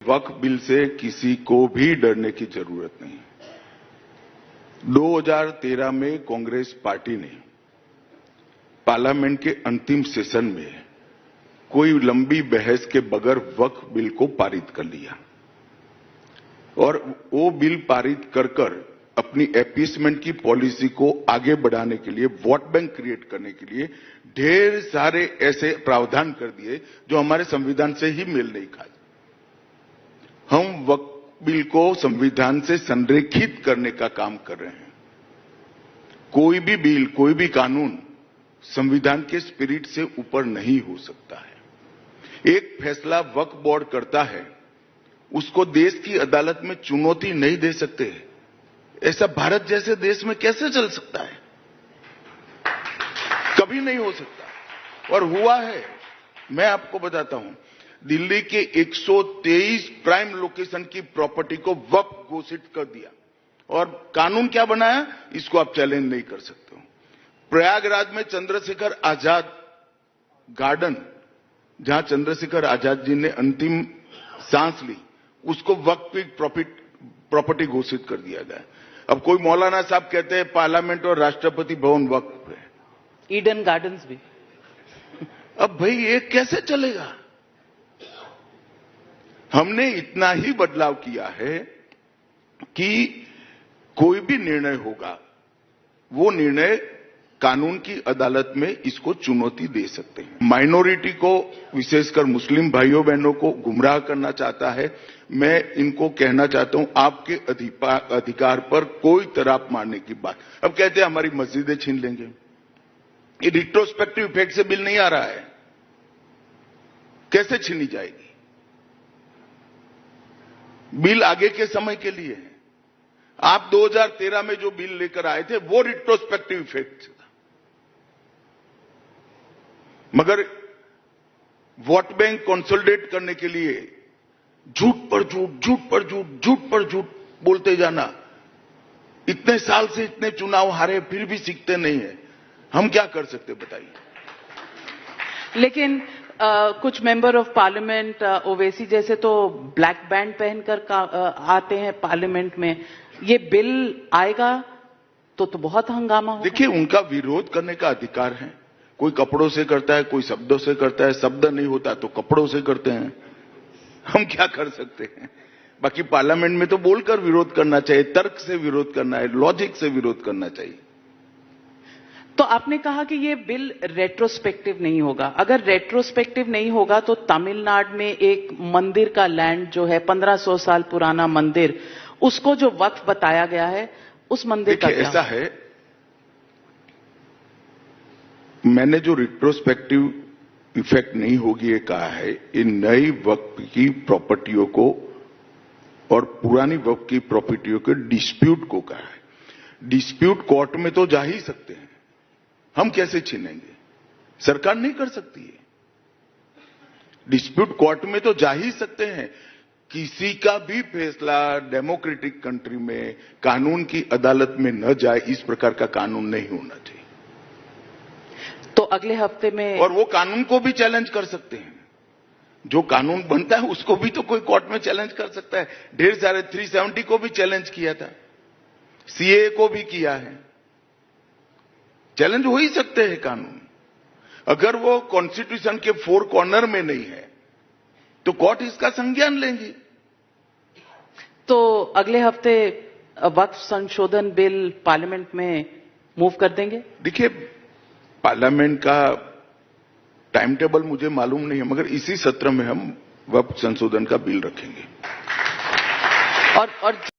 वक्फ bill से किसी को भी डरने की जरूरत नहीं। 2013 में कांग्रेस पार्टी ने पार्लियामेंट के अंतिम सेशन में कोई लंबी बहस के बगैर वक्फ बिल को पारित कर लिया और वो बिल पारित कर अपनी अपीसमेंट की पॉलिसी को आगे बढ़ाने के लिए, वोट बैंक क्रिएट करने के लिए ढेर सारे ऐसे प्रावधान कर दिए जो हमारे संविधान से ही मेल नहीं खाते। हम वक्फ बिल को संविधान से संरेखित करने का काम कर रहे हैं। कोई भी बिल, कोई भी कानून संविधान के स्पिरिट से ऊपर नहीं हो सकता है। एक फैसला वक्फ बोर्ड करता है, उसको देश की अदालत में चुनौती नहीं दे सकते। ऐसा भारत जैसे देश में कैसे चल सकता है? कभी नहीं हो सकता। और हुआ है। मैं आपको बताता हूं, दिल्ली के 123 प्राइम लोकेशन की प्रॉपर्टी को वक्फ घोषित कर दिया और कानून क्या बनाया, इसको आप चैलेंज नहीं कर सकते हो। प्रयागराज में चंद्रशेखर आजाद गार्डन, जहां चंद्रशेखर आजाद जी ने अंतिम सांस ली, उसको वक्फ की प्रॉपर्टी घोषित कर दिया गया। अब कोई मौलाना साहब कहते हैं पार्लियामेंट और राष्ट्रपति भवन वक्फ है। ईडन गार्डन्स भी। अब भाई ये कैसे चलेगा? हमने इतना ही बदलाव किया है कि कोई भी निर्णय होगा, वो निर्णय कानून की अदालत में इसको चुनौती दे सकते हैं। माइनॉरिटी को, विशेषकर मुस्लिम भाइयों बहनों को गुमराह करना चाहता है। मैं इनको कहना चाहता हूं, आपके अधिकार पर कोई तराप मारने की बात। अब कहते हैं हमारी मस्जिदें छीन लेंगे। ये रिट्रोस्पेक्टिव इफेक्ट से बिल नहीं आ रहा है, कैसे छीनी जाएगी? बिल आगे के समय के लिए है। आप 2013 में जो बिल लेकर आए थे वो रिट्रोस्पेक्टिव इफेक्ट था, मगर वोट बैंक कंसोलिडेट करने के लिए झूठ पर झूठ, झूठ पर झूठ, झूठ पर झूठ बोलते जाना। इतने साल से इतने चुनाव हारे, फिर भी सीखते नहीं है। हम क्या कर सकते बताइए? लेकिन कुछ मेंबर ऑफ पार्लियामेंट, ओवैसी जैसे तो ब्लैक बैंड पहनकर आते हैं पार्लियामेंट में। ये बिल आएगा तो बहुत हंगामा होगा। देखिए, उनका विरोध करने का अधिकार है। कोई कपड़ों से करता है, कोई शब्दों से करता है। शब्द नहीं होता तो कपड़ों से करते हैं। हम क्या कर सकते हैं? बाकी पार्लियामेंट में तो बोलकर विरोध करना चाहिए, तर्क से विरोध करना है, लॉजिक से विरोध करना चाहिए। तो आपने कहा कि ये बिल रेट्रोस्पेक्टिव नहीं होगा। अगर रेट्रोस्पेक्टिव नहीं होगा तो तमिलनाडु में एक मंदिर का लैंड जो है 1500 साल पुराना मंदिर, उसको जो वक्फ बताया गया है, उस मंदिर का क्या? ऐसा है, मैंने जो रिट्रोस्पेक्टिव इफेक्ट नहीं होगी ये कहा है, इन नई वक्फ की प्रॉपर्टियों को और पुरानी वक्फ की प्रॉपर्टियों के डिस्प्यूट को कहा है। डिस्प्यूट कोर्ट में तो जा ही सकते हैं, हम कैसे छीनेंगे? सरकार नहीं कर सकती है। डिस्प्यूट कोर्ट में तो जा ही सकते हैं। किसी का भी फैसला डेमोक्रेटिक कंट्री में कानून की अदालत में न जाए, इस प्रकार का कानून नहीं होना चाहिए। तो अगले हफ्ते में, और वो कानून को भी चैलेंज कर सकते हैं। जो कानून बनता है उसको भी तो कोई कोर्ट में चैलेंज कर सकता है। ढेर सारे 370 को भी चैलेंज किया था, सीए को भी किया है। चैलेंज हो ही सकते हैं कानून। अगर वो कॉन्स्टिट्यूशन के 4 कॉर्नर में नहीं है तो कोर्ट इसका संज्ञान लेंगी। तो अगले हफ्ते वक्फ संशोधन बिल पार्लियामेंट में मूव कर देंगे? देखिए, पार्लियामेंट का टाइम टेबल मुझे मालूम नहीं है, मगर इसी सत्र में हम वक्फ संशोधन का बिल रखेंगे। और